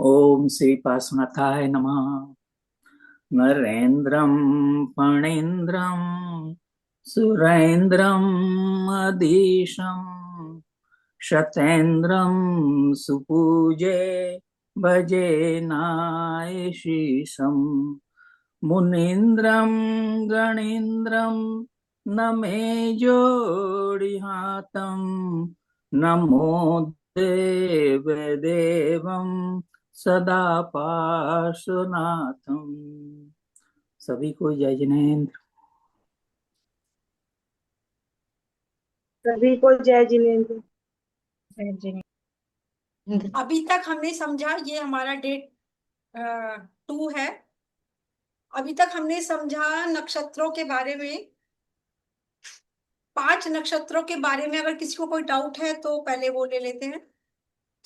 ओम श्री पार्श्वनाथाय नमः। नरेन्द्रं फणीन्द्रं सुरेन्द्रं मदीशं शतेन्द्रं सुपूजे भजे नायशीशम् मुनीन्द्रं गणेन्द्रं नमे जोड़िहातम नमो देवदेवं सदा पार्श्वनाथम। सभी को जय जिनेन्द्र। सभी को जय जिनेन्द्र। अभी तक हमने समझा, ये हमारा डे 2 है। अभी तक हमने समझा नक्षत्रों के बारे में, 5 नक्षत्रों के बारे में। अगर किसी को कोई डाउट है तो पहले वो ले लेते हैं।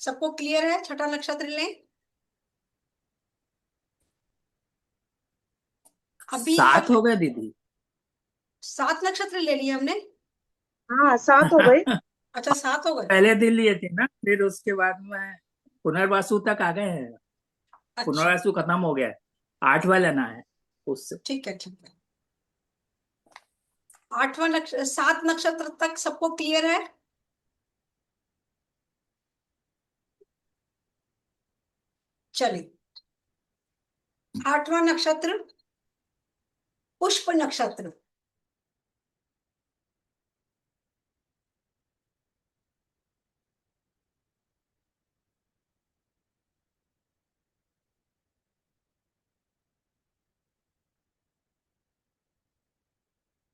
सबको क्लियर है? छठा नक्षत्र लें। अभी 7 हो गए दीदी। 7 नक्षत्र ले लिए हमने। हाँ 7 हो गए। अच्छा 7 हो गए। पहले दिन लिए थे ना, फिर उसके बाद में पुनर्वासु तक आ गए हैं। अच्छा पुनर्वासु खत्म हो गया है, 8वां लेना है उससे। ठीक है ठीक है। 8वां नक्षत्र, 7 नक्षत्र तक सबको क्लियर है? चलिए, 8वां नक्षत्र पुष्प नक्षत्र।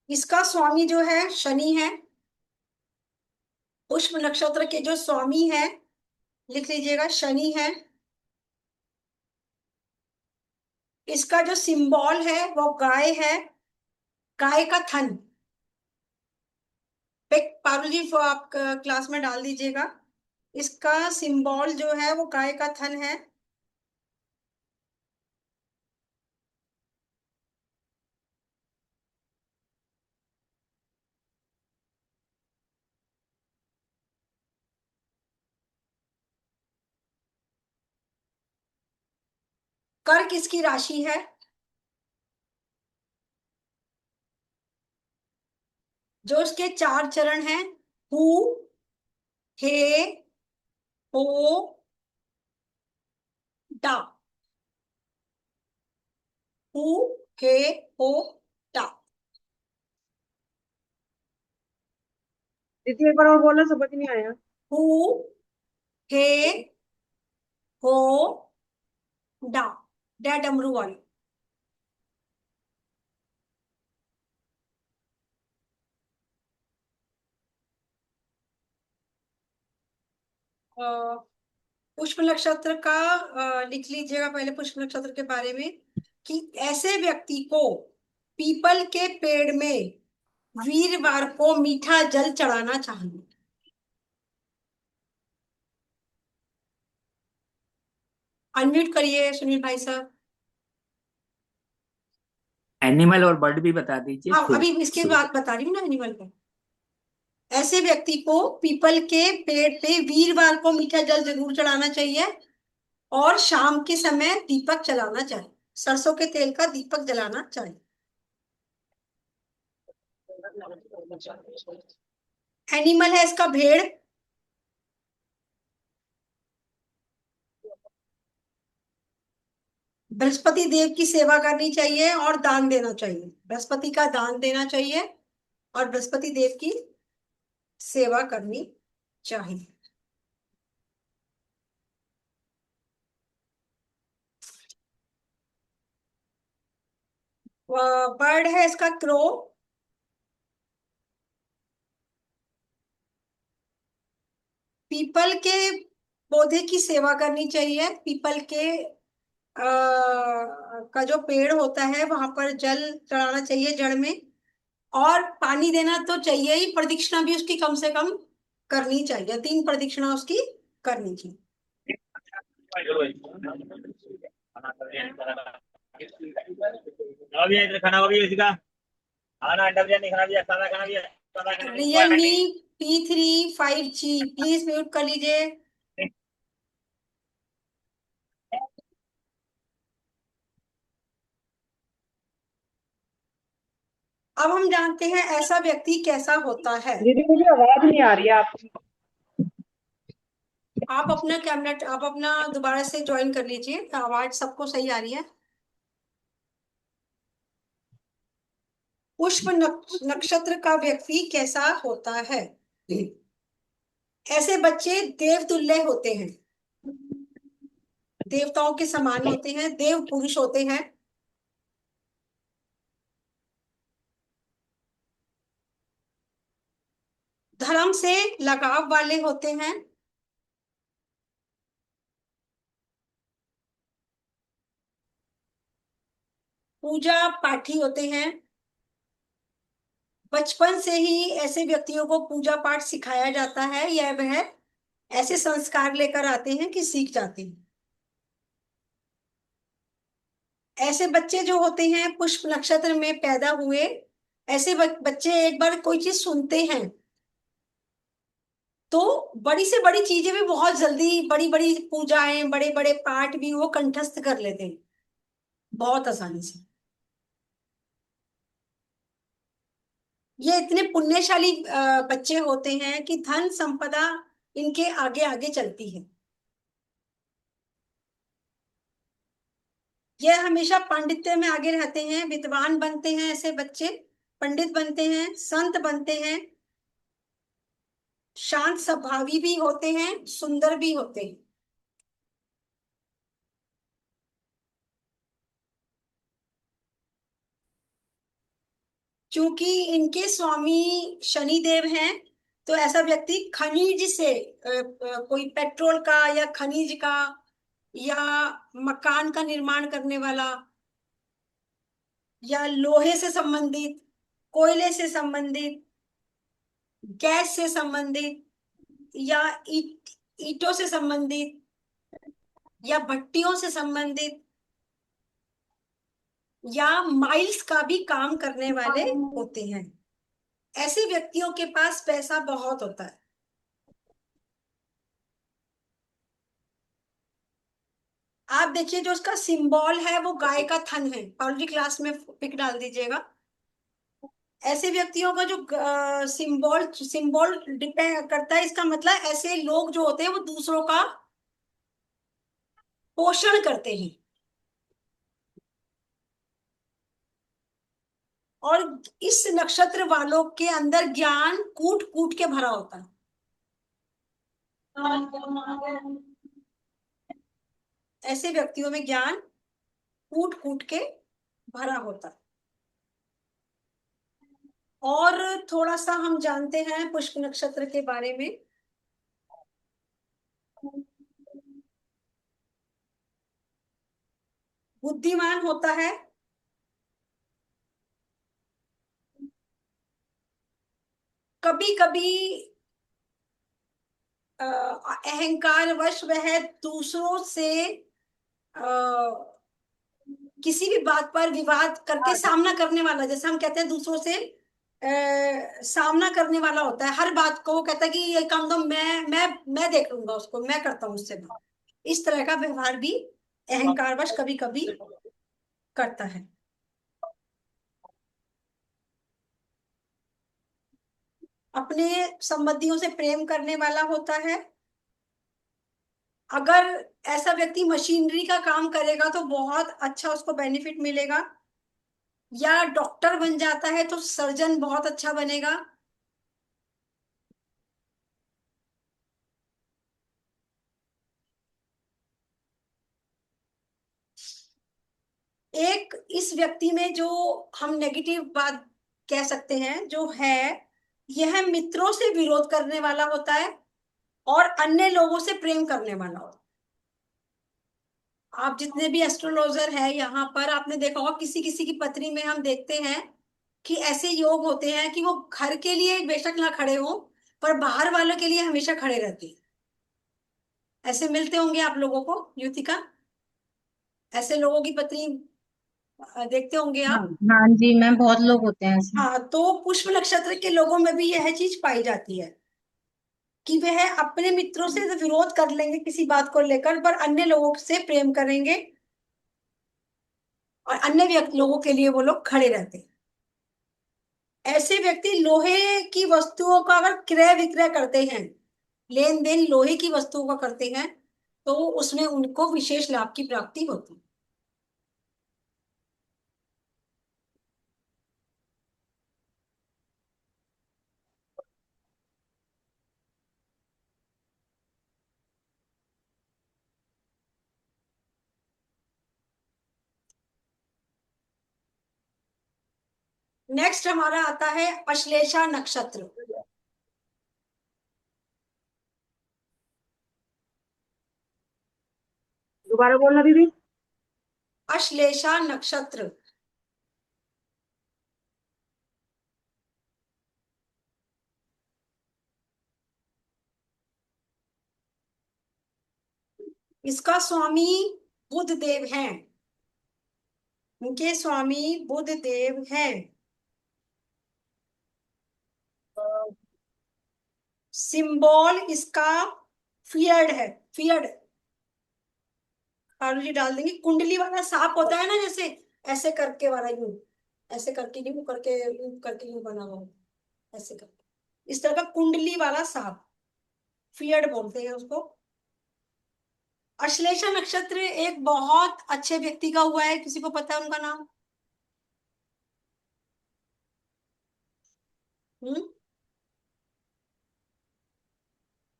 इसका स्वामी जो है शनि है। पुष्प नक्षत्र के जो स्वामी है, लिख लीजिएगा, शनि है। इसका जो सिंबल है वो गाय है, गाय का थन। पारुल जी वो आप क्लास में डाल दीजिएगा। इसका सिंबल जो है वो गाय का थन है। कर्क इसकी राशि है। जो इसके 4 चरण हैं, हु, हे, हो, डा। हु, हे, हो, डा। दीदी एक बार और बोलना, समझ नहीं आया। हु, हे, हो, डा। डा डमरू वाली। पुष्प नक्षत्र का लिख लीजिएगा पहले पुष्प नक्षत्र के बारे में, कि ऐसे व्यक्ति को पीपल के पेड़ में वीरवार को मीठा जल चढ़ाना चाहिए। अनम्यूट करिए सुनील भाई साहब। एनिमल और बर्ड भी बता दीजिए हाँ, फिर अभी इसकी शुरू। बात बता रही हूँ ना, एनिमल का। ऐसे व्यक्ति को पीपल के पेड़ पे वीरवार को मीठा जल जरूर चढ़ाना चाहिए, और शाम के समय दीपक जलाना चाहिए, सरसों के तेल का दीपक जलाना चाहिए। एनिमल है इसका भेड़। बृहस्पति देव की सेवा करनी चाहिए और दान देना चाहिए। बृहस्पति का दान देना चाहिए और बृहस्पति देव की सेवा करनी चाहिए। बर्ड है इसका क्रो। पीपल के पौधे की सेवा करनी चाहिए। पीपल के का जो पेड़ होता है वहां पर जल चढ़ाना चाहिए जड़ में, और पानी देना तो चाहिए ही। प्रदक्षिणा भी उसकी कम से कम करनी चाहिए, 3 प्रदक्षिणा उसकी करनी चाहिए। खाना भी है, इधर खाना भी है, इसी का खाना अंडा बिरयानी खाना भी है, सादा खाना भी है, सादा खाना भी है। Realme P3 5G please mute कर लीजिए। अब हम जानते हैं ऐसा व्यक्ति कैसा होता है। दीदी मुझे आवाज नहीं आ रही है आपकी। आप अपना कैमरा, आप अपना दोबारा से ज्वाइन कर लीजिए, आवाज सबको सही आ रही है। पुष्प नक्षत्र का व्यक्ति कैसा होता है? ऐसे बच्चे देवतुल्य होते हैं, देवताओं के समान होते हैं, देव पुरुष होते हैं। धर्म से लगाव वाले होते हैं। पूजा पाठी होते हैं। बचपन से ही ऐसे व्यक्तियों को पूजा पाठ सिखाया जाता है, या वह ऐसे संस्कार लेकर आते हैं कि सीख जाते हैं। ऐसे बच्चे जो होते हैं पुष्प नक्षत्र में पैदा हुए, ऐसे बच्चे एक बार कोई चीज सुनते हैं तो बड़ी से बड़ी चीजें भी बहुत जल्दी, बड़ी बड़ी पूजाएं, बड़े बड़े पाठ भी वो कंठस्थ कर लेते हैं बहुत आसानी से। ये इतने पुण्यशाली बच्चे होते हैं कि धन संपदा इनके आगे आगे चलती है। ये हमेशा पांडित्य में आगे रहते हैं, विद्वान बनते हैं ऐसे बच्चे, पंडित बनते हैं, संत बनते हैं, शांत स्वभावी भी होते हैं, सुंदर भी होते हैं। क्योंकि इनके स्वामी शनिदेव हैं, तो ऐसा व्यक्ति खनिज से कोई पेट्रोल का या खनिज का या मकान का निर्माण करने वाला, या लोहे से संबंधित, कोयले से संबंधित, गैस से संबंधित, या ईटों से संबंधित, या भट्टियों से संबंधित, या माइल्स का भी काम करने वाले होते हैं। ऐसे व्यक्तियों के पास पैसा बहुत होता है। आप देखिए जो उसका सिंबल है वो गाय का थन है, बायोलॉजी क्लास में पिक डाल दीजिएगा। ऐसे व्यक्तियों का जो सिंबल सिंबल डिपेंड करता है, इसका मतलब ऐसे लोग जो होते हैं वो दूसरों का पोषण करते हैं। और इस नक्षत्र वालों के अंदर ज्ञान कूट कूट के भरा होता है। ऐसे व्यक्तियों में ज्ञान कूट कूट के भरा होता है। और थोड़ा सा हम जानते हैं पुष्प नक्षत्र के बारे में। बुद्धिमान होता है, कभी कभी अहंकार वश वह दूसरों से किसी भी बात पर विवाद करके सामना करने वाला, जैसे हम कहते हैं दूसरों से सामना करने वाला होता है। हर बात को वो कहता है कि ये काम तो मैं देख लूंगा, उसको मैं करता हूँ उससे बात। इस तरह का व्यवहार भी अहंकारवश कभी कभी करता है। अपने संबंधियों से प्रेम करने वाला होता है। अगर ऐसा व्यक्ति मशीनरी का काम करेगा तो बहुत अच्छा उसको बेनिफिट मिलेगा, या डॉक्टर बन जाता है तो सर्जन बहुत अच्छा बनेगा। एक इस व्यक्ति में जो हम नेगेटिव बात कह सकते हैं जो है, यह मित्रों से विरोध करने वाला होता है और अन्य लोगों से प्रेम करने वाला होता है। आप जितने भी एस्ट्रोलॉजर हैं यहाँ पर, आपने देखा होगा किसी किसी की पत्री में हम देखते हैं कि ऐसे योग होते हैं कि वो घर के लिए बेशक ना खड़े हो पर बाहर वालों के लिए हमेशा खड़े रहते हैं। ऐसे मिलते होंगे आप लोगों को युतिका, ऐसे लोगों की पत्री देखते होंगे हाँ, आप। हाँ जी मैम, बहुत लोग होते हैं ऐसे। हाँ, तो पुष्प नक्षत्र के लोगों में भी यह चीज पाई जाती है कि वह अपने मित्रों से तो विरोध कर लेंगे किसी बात को लेकर, पर अन्य लोगों से प्रेम करेंगे और अन्य व्यक्ति लोगों के लिए वो लोग खड़े रहते हैं। ऐसे व्यक्ति लोहे की वस्तुओं का अगर क्रय विक्रय करते हैं, लेन देन लोहे की वस्तुओं का करते हैं, तो उसमें उनको विशेष लाभ की प्राप्ति होती है। नेक्स्ट हमारा आता है अश्लेषा नक्षत्र। दोबारा बोलना दीदी। अश्लेषा नक्षत्र इसका स्वामी बुध देव हैं। उनके स्वामी बुध देव हैं। सिंबल इसका फियर्ड है। फियर्ड जी डाल देंगे। कुंडली वाला सांप होता है ना, जैसे ऐसे करके वाला, यूं ऐसे करके, यूं करके, यूं करके, यूं बना हुआ, ऐसे करके, इस तरह का कुंडली वाला सांप, फियर्ड बोलते हैं उसको। अश्लेषा नक्षत्र एक बहुत अच्छे व्यक्ति का हुआ है, किसी को पता है उनका नाम? हम्म,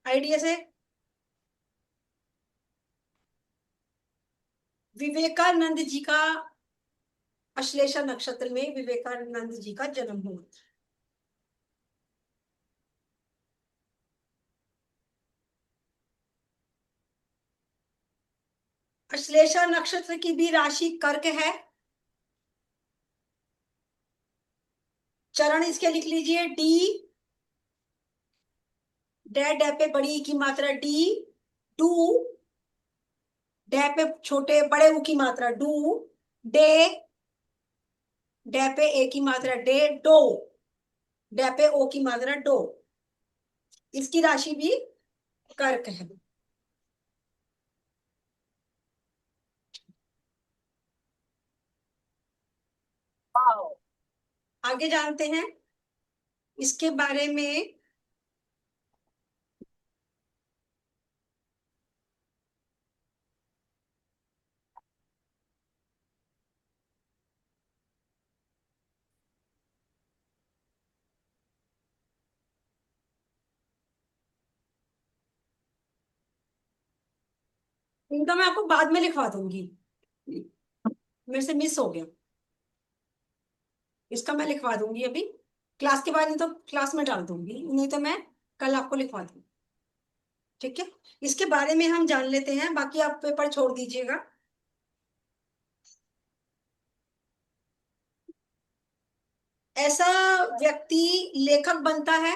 आइडिया से। विवेकानंद जी का अश्लेषा नक्षत्र में विवेकानंद जी का जन्म हुआ। अश्लेषा नक्षत्र की भी राशि कर्क है। चरण इसके लिख लीजिए डी, डे डे पे बड़ी ई की मात्रा डी, डू, डे पे छोटे बड़े ऊ की मात्रा डू, डे, डे पे ए की मात्रा डे, डो, डे पे ओ की मात्रा डो। इसकी राशि भी कर्क है। आगे जानते हैं इसके बारे में। इनका मैं आपको बाद में लिखवा दूंगी, मेरे से मिस हो गया। इसका मैं लिखवा दूंगी अभी क्लास के बाद, नहीं तो क्लास में डाल दूंगी, नहीं तो मैं कल आपको लिखवा दूंगी। ठीक है, इसके बारे में हम जान लेते हैं, बाकी आप पेपर छोड़ दीजिएगा। ऐसा व्यक्ति लेखक बनता है,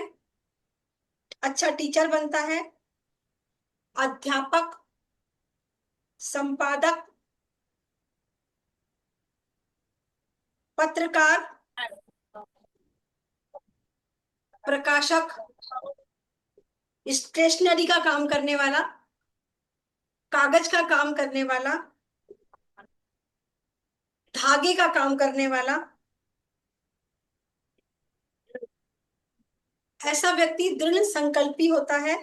अच्छा टीचर बनता है, अध्यापक, संपादक, पत्रकार, प्रकाशक, स्टेशनरी का काम करने वाला, कागज का काम करने वाला, धागे का काम करने वाला। ऐसा व्यक्ति दृढ़ संकल्पी होता है,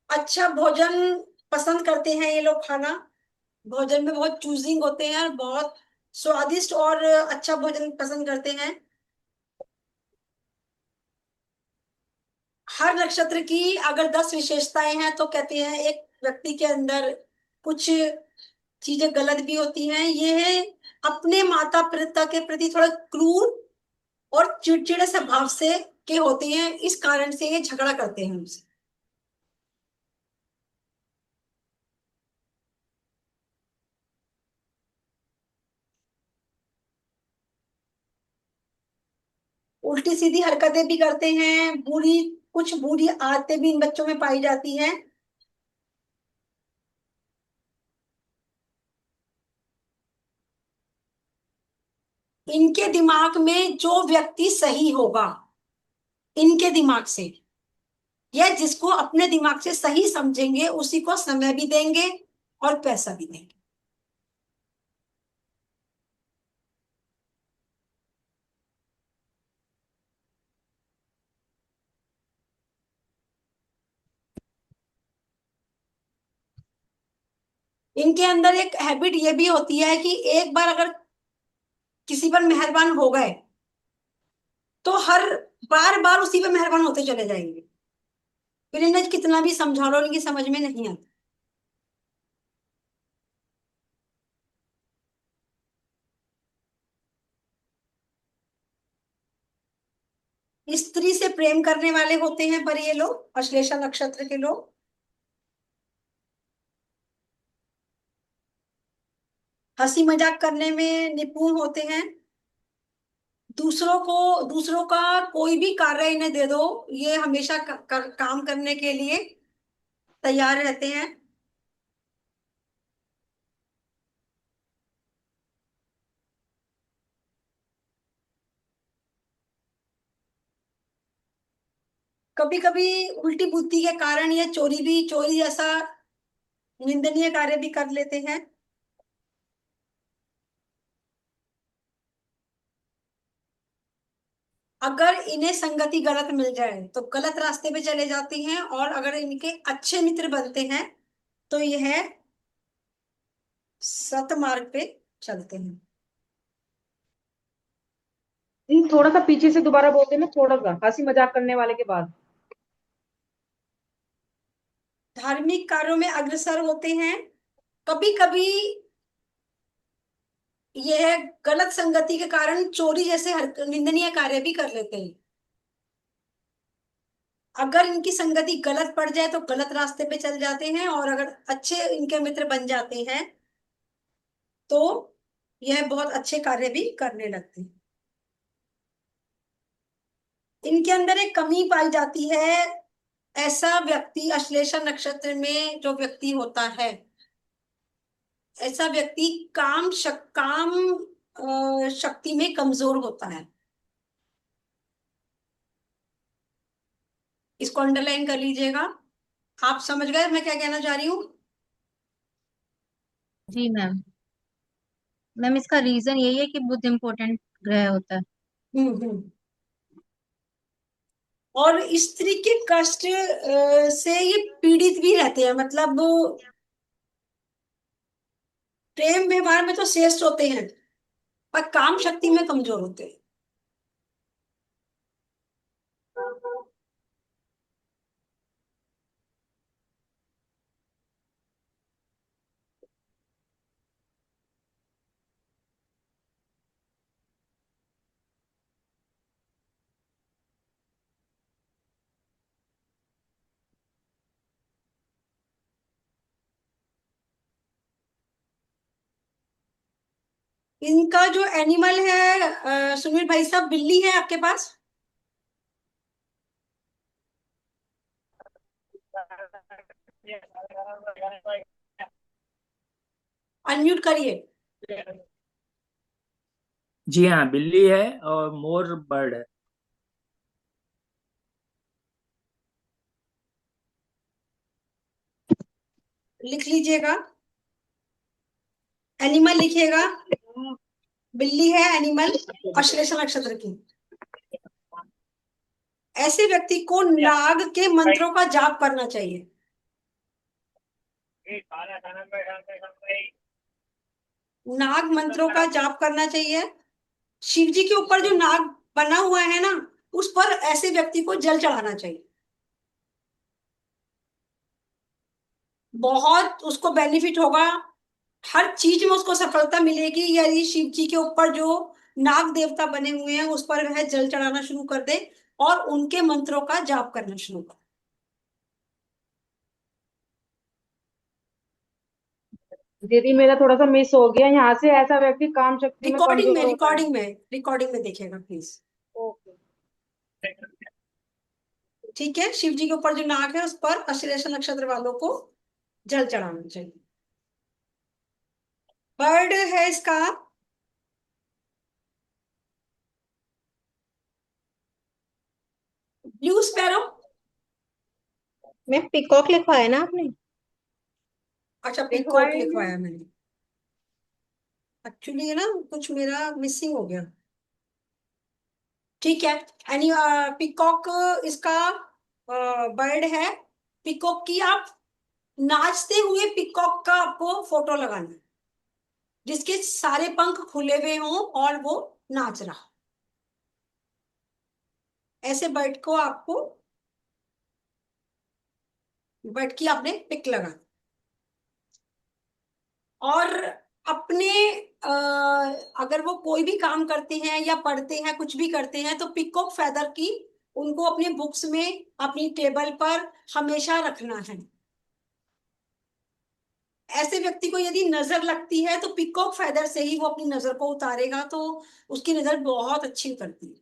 अच्छा भोजन पसंद करते हैं ये लोग खाना, भोजन में बहुत चूजिंग होते हैं, बहुत स्वादिष्ट और अच्छा भोजन पसंद करते हैं। हर नक्षत्र की अगर 10 विशेषताएं हैं तो कहते हैं एक व्यक्ति के अंदर कुछ चीजें गलत भी होती हैं। ये है अपने माता पिता के प्रति थोड़ा क्रूर और चिड़चिड़े स्वभाव से के होते हैं, इस कारण से ये झगड़ा करते हैं उनसे। उल्टी सीधी हरकतें भी करते हैं, बुरी कुछ बुरी आदतें भी इन बच्चों में पाई जाती हैं। इनके दिमाग में जो व्यक्ति सही होगा, इनके दिमाग से यह जिसको अपने दिमाग से सही समझेंगे उसी को समय भी देंगे और पैसा भी देंगे। इनके अंदर एक हैबिट ये भी होती है कि एक बार अगर किसी पर मेहरबान हो गए तो हर बार बार उसी पर मेहरबान होते चले जाएंगे, फिर इन्हें कितना भी समझा लो इनकी समझ में नहीं आता। स्त्री से प्रेम करने वाले होते हैं पर ये लोग, अश्लेषा नक्षत्र के लोग। हंसी मजाक करने में निपुण होते हैं। दूसरों का कोई भी कार्य इन्हें दे दो, ये हमेशा काम करने के लिए तैयार रहते हैं। कभी कभी उल्टी बुद्धि के कारण ये चोरी जैसा निंदनीय कार्य भी कर लेते हैं। अगर इन्हें संगति गलत मिल जाए तो गलत रास्ते पे चले जाते हैं, और अगर इनके अच्छे मित्र बनते हैं तो यह सतमार्ग पे चलते हैं। थोड़ा सा पीछे से दोबारा बोलते ना, थोड़ा सा हंसी मजाक करने वाले के बाद। धार्मिक कार्यों में अग्रसर होते हैं। कभी कभी यह गलत संगति के कारण चोरी जैसे निंदनीय कार्य भी कर लेते हैं। अगर इनकी संगति गलत पड़ जाए तो गलत रास्ते पे चल जाते हैं, और अगर अच्छे इनके मित्र बन जाते हैं तो यह बहुत अच्छे कार्य भी करने लगते हैं। इनके अंदर एक कमी पाई जाती है। ऐसा व्यक्ति अश्लेषा नक्षत्र में जो व्यक्ति होता है, ऐसा व्यक्ति काम शक्ति में कमजोर होता है। इसको अंडरलाइन कर लीजिएगा। आप समझ गए मैं क्या कहना चाह रही हूँ? जी मैम। मैम इसका रीजन यही है कि बुध इम्पोर्टेंट ग्रह होता है। हम्म। और स्त्री के कष्ट से ये पीड़ित भी रहते हैं, मतलब प्रेम व्यवहार में तो श्रेष्ठ होते हैं पर काम शक्ति में कमजोर होते हैं। इनका जो एनिमल है सुनील भाई साहब, बिल्ली है आपके पास? अनम्यूट करिए। जी हाँ, बिल्ली है और मोर बर्ड है। लिख लीजिएगा, एनिमल लिखिएगा। बिल्ली है एनिमल, अश्लेषा नक्षत्र की। ऐसे व्यक्ति को नाग के मंत्रों का जाप करना चाहिए। नाग मंत्रों का जाप करना चाहिए। शिव जी के ऊपर जो नाग बना हुआ है ना, उस पर ऐसे व्यक्ति को जल चढ़ाना चाहिए। बहुत उसको बेनिफिट होगा, हर चीज में उसको सफलता मिलेगी यदि शिव जी के ऊपर जो नाग देवता बने हुए हैं उस पर वह जल चढ़ाना शुरू कर दे और उनके मंत्रों का जाप करना शुरू कर। दीदी मेरा थोड़ा सा मिस हो गया यहाँ से। ऐसा व्यक्ति काम शक्ति में रिकॉर्डिंग में कमजोर होता है। रिकॉर्डिंग में देखिएगा प्लीज। ओके। ठीक है, शिव जी के ऊपर जो नाग है उस पर अश्लेषा नक्षत्र वालों को जल चढ़ाना चाहिए। बर्ड है इसका ब्लू स्पैरो। मैम पिकॉक लिखवाया ना आपने? अच्छा, लिखवाए पीकॉक हैं। लिखवाया मैंने। एक्चुअली ना कुछ मेरा मिसिंग हो गया। ठीक है। एनी पीकॉक इसका बर्ड है। पीकॉक की आप नाचते हुए पीकॉक का आपको फोटो लगाना है, जिसके सारे पंख खुले हुए हों और वो नाच रहा हो। ऐसे बर्ड की आपने पिक लगा। और अपने अ, अगर वो कोई भी काम करते हैं या पढ़ते हैं, कुछ भी करते हैं, तो पिकॉक फेदर की उनको अपने बुक्स में अपनी टेबल पर हमेशा रखना है। ऐसे व्यक्ति को यदि नजर लगती है तो पिकॉक फेदर से ही वो अपनी नजर को उतारेगा, तो उसकी नजर बहुत अच्छी उतरती है।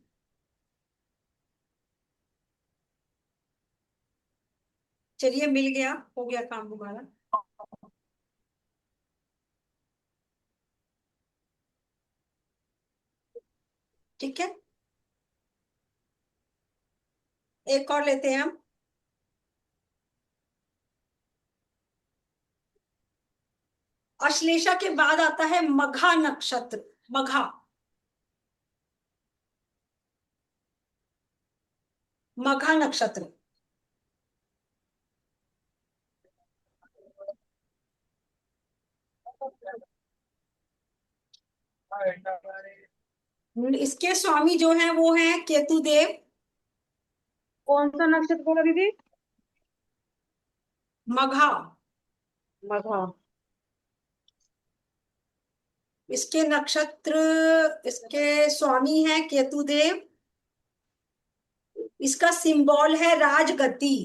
चलिए, मिल गया, हो गया काम हमारा। ठीक है, एक और लेते हैं हम। अश्लेषा के बाद आता है मघा नक्षत्र। मघा, मघा नक्षत्र। इसके स्वामी जो हैं वो हैं केतु देव। कौन सा नक्षत्र बोला दीदी? मघा। मघा। इसके नक्षत्र, इसके स्वामी हैं केतु देव। इसका सिंबल है राजगद्दी।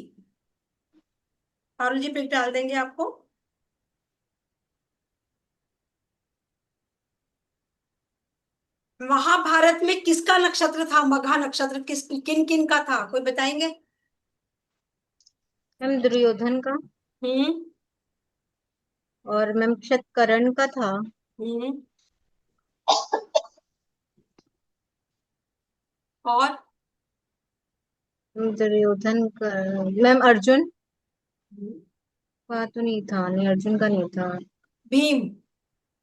पारुल जी पिक डाल देंगे आपको। महाभारत में किसका नक्षत्र था? मघा नक्षत्र किस किन किन का था, कोई बताएंगे? मैम दुर्योधन का। हम्म। और मैम शायद करण का था। हम्म। और दुर्योधन का। मैम अर्जुन हम्म, का तो नहीं था, नहीं अर्जुन का नहीं था। भीम।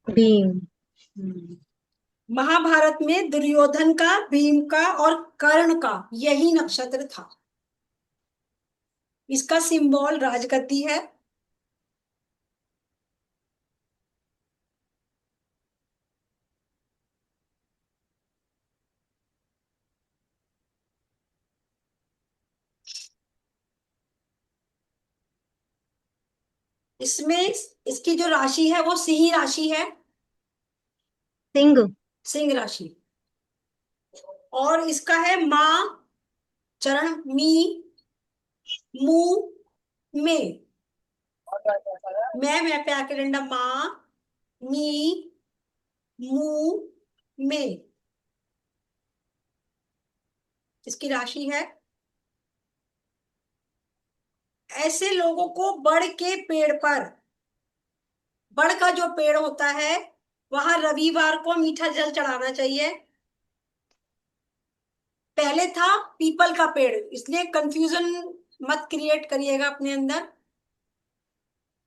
भीम। महाभारत में दुर्योधन का, भीम का और कर्ण का यही नक्षत्र था। इसका सिंबल राजगद्दी है। इसमें इसकी जो राशि है वो सिंह राशि है। सिंह। सिंह राशि। और इसका है माँ चरण मी मु में। मैं पे आके डंडा माँ मी मु में। इसकी राशि है। ऐसे लोगों को बड़ के पेड़ पर, बड़ का जो पेड़ होता है वहां रविवार को मीठा जल चढ़ाना चाहिए। पहले था पीपल का पेड़, इसलिए कंफ्यूजन मत क्रिएट करिएगा अपने अंदर।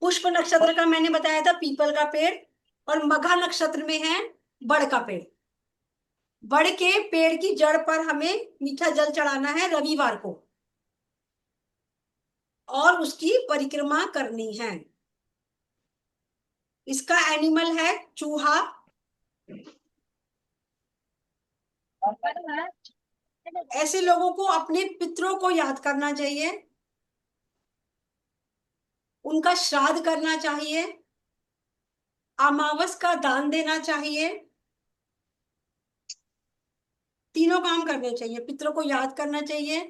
पुष्प नक्षत्र का मैंने बताया था पीपल का पेड़, और मघा नक्षत्र में है बड़ का पेड़। बड़ के पेड़ की जड़ पर हमें मीठा जल चढ़ाना है रविवार को, और उसकी परिक्रमा करनी है। इसका एनिमल है चूहा। ऐसे लोगों को अपने पितरों को याद करना चाहिए, उनका श्राद्ध करना चाहिए, अमावस का दान देना चाहिए। तीनों काम करने चाहिए, पितरों को याद करना चाहिए,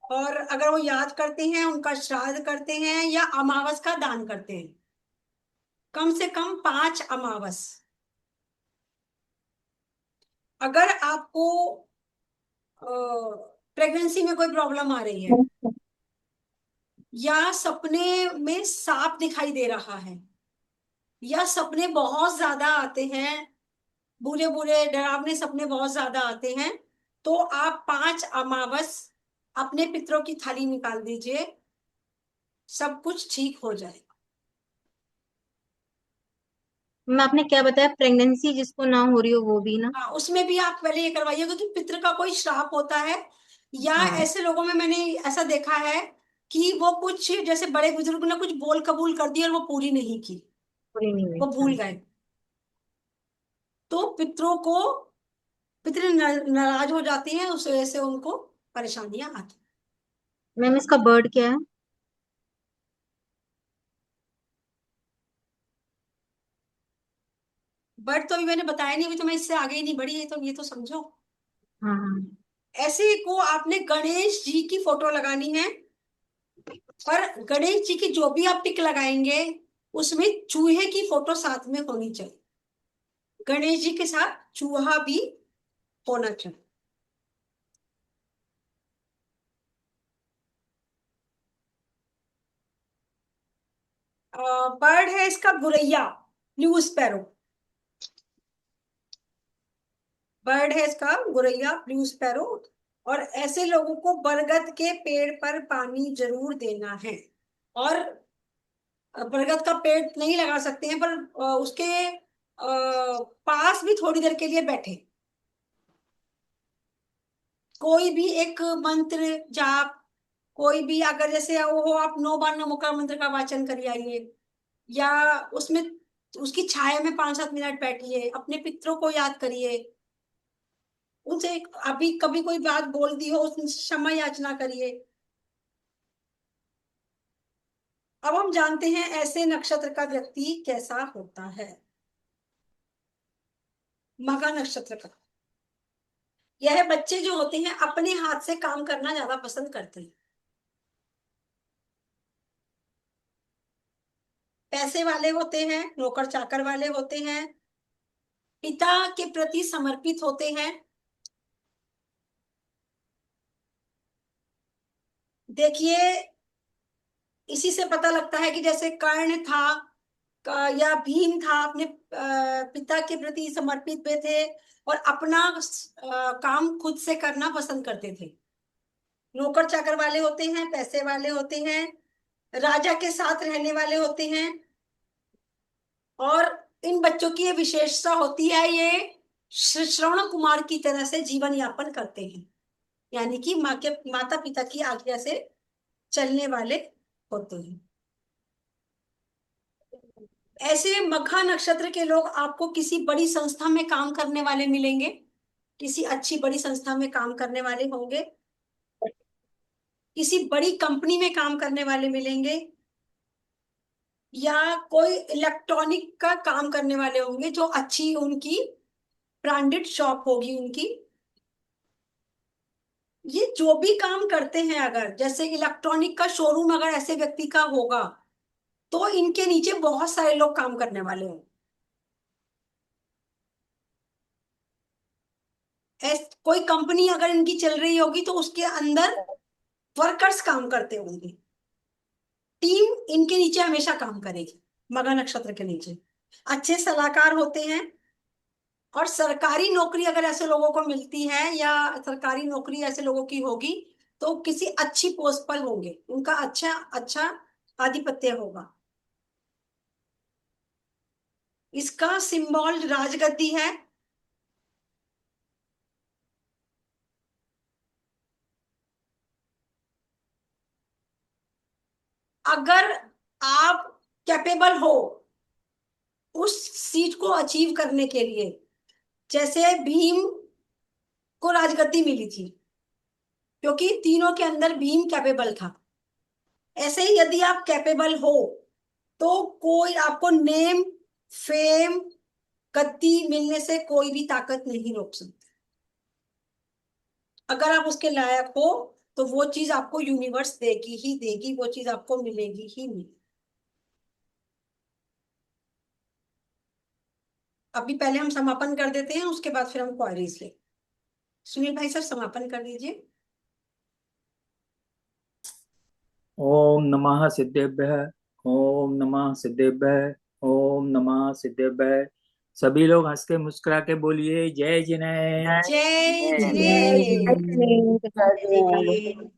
और अगर वो याद करते हैं उनका श्राद्ध करते हैं या अमावस का दान करते हैं। कम से कम 5 अमावस। अगर आपको प्रेगनेंसी में कोई प्रॉब्लम आ रही है, या सपने में सांप दिखाई दे रहा है, या सपने बहुत ज्यादा आते हैं, बुरे बुरे डरावने सपने बहुत ज्यादा आते हैं, तो आप 5 अमावस अपने पितरों की थाली निकाल दीजिए, सब कुछ ठीक हो जाए। मैम आपने क्या बताया, प्रेगनेंसी जिसको ना हो रही हो वो भी ना? हाँ, उसमें भी आप पहले ये करवाइएगा कि पितृ का कोई श्राप होता है, या हाँ, ऐसे लोगों में मैंने ऐसा देखा है कि वो कुछ जैसे बड़े बुजुर्ग ने कुछ बोल कबूल कर दी और वो पूरी नहीं की, पूरी नहीं वो हुई। हाँ। भूल गए, तो पितरों को पितृ नाराज हो जाती हैं, उस वजह से उनको परेशानियां आती मैम इसका बर्ड क्या है? हैं। बट तो अभी मैंने बताया नहीं, अभी तो मैं इससे आगे ही नहीं बढ़ी है, तो ये तो समझो। हाँ हाँ। ऐसे को आपने गणेश जी की फोटो लगानी है, पर गणेश जी की जो भी आप पिक लगाएंगे उसमें चूहे की फोटो साथ में होनी चाहिए, गणेश जी के साथ चूहा भी होना चाहिए। बर्ड है इसका गुरैया, ब्लू स्पैरो। बर्ड है इसका गुरैया, ब्लू स्पैरो। और ऐसे लोगों को बरगद के पेड़ पर पानी जरूर देना है, और बरगद का पेड़ नहीं लगा सकते हैं, पर उसके पास भी थोड़ी देर के लिए बैठे, कोई भी एक मंत्र जाप, कोई भी अगर जैसे वो हो, आप 9 बार नमोकार मंत्र का वाचन करिए आइए, या उसमें उसकी छाया में 5-7 मिनट बैठिए, अपने पितरों को याद करिए, उनसे अभी कभी कोई बात बोल दी हो उससे क्षमा याचना करिए। अब हम जानते हैं ऐसे नक्षत्र का व्यक्ति कैसा होता है। मघा नक्षत्र का यह बच्चे जो होते हैं अपने हाथ से काम करना ज्यादा पसंद करते हैं, पैसे वाले होते हैं, नौकर चाकर वाले होते हैं, पिता के प्रति समर्पित होते हैं। देखिए, इसी से पता लगता है कि जैसे कर्ण था या भीम था, अपने पिता के प्रति समर्पित भी थे, और अपना काम खुद से करना पसंद करते थे। नौकर चाकर वाले होते हैं, पैसे वाले होते हैं, राजा के साथ रहने वाले होते हैं, और इन बच्चों की ये विशेषता होती है, ये श्रवण कुमार की तरह से जीवन यापन करते हैं, यानी कि माँ के माता पिता की आज्ञा से चलने वाले होते हैं। ऐसे मघा नक्षत्र के लोग आपको किसी बड़ी संस्था में काम करने वाले मिलेंगे, किसी अच्छी बड़ी संस्था में काम करने वाले होंगे, किसी बड़ी कंपनी में काम करने वाले मिलेंगे, या कोई इलेक्ट्रॉनिक का काम करने वाले होंगे, जो अच्छी उनकी ब्रांडेड शॉप होगी उनकी। ये जो भी काम करते हैं, अगर जैसे इलेक्ट्रॉनिक का शोरूम अगर ऐसे व्यक्ति का होगा, तो इनके नीचे बहुत सारे लोग काम करने वाले हैं। कोई कंपनी अगर इनकी चल रही होगी तो उसके अंदर वर्कर्स काम करते होंगे, टीम इनके नीचे हमेशा काम करेगी, मघा नक्षत्र के नीचे। अच्छे सलाहकार होते हैं, और सरकारी नौकरी अगर ऐसे लोगों को मिलती है, या सरकारी नौकरी ऐसे लोगों की होगी, तो किसी अच्छी पोस्ट पर होंगे, उनका अच्छा अच्छा आधिपत्य होगा। इसका सिंबल राजगद्दी है। अगर आप कैपेबल हो उस सीट को अचीव करने के लिए, जैसे भीम को राजगद्दी मिली थी क्योंकि तीनों के अंदर भीम कैपेबल था, ऐसे ही यदि आप कैपेबल हो तो कोई आपको नेम फेम गद्दी मिलने से कोई भी ताकत नहीं रोक सकती। अगर आप उसके लायक हो तो वो चीज आपको यूनिवर्स देगी ही देगी, वो चीज आपको मिलेगी ही मिलेगी। अभी पहले हम समापन कर देते हैं, उसके बाद फिर हम क्वारीज ले। सुनील भाई सर समापन कर दीजिए। ओम नमः सिद्धेभ्यः। ओम नमः सिद्धेभ्यः। ओम नमः सिद्धेभ्यः। सभी लोग हंस के मुस्कुरा के बोलिए जय जिनेन्द्र। जय जय जिनेन्द्र। जिनेन्द्र। जय जिनेन्द्र।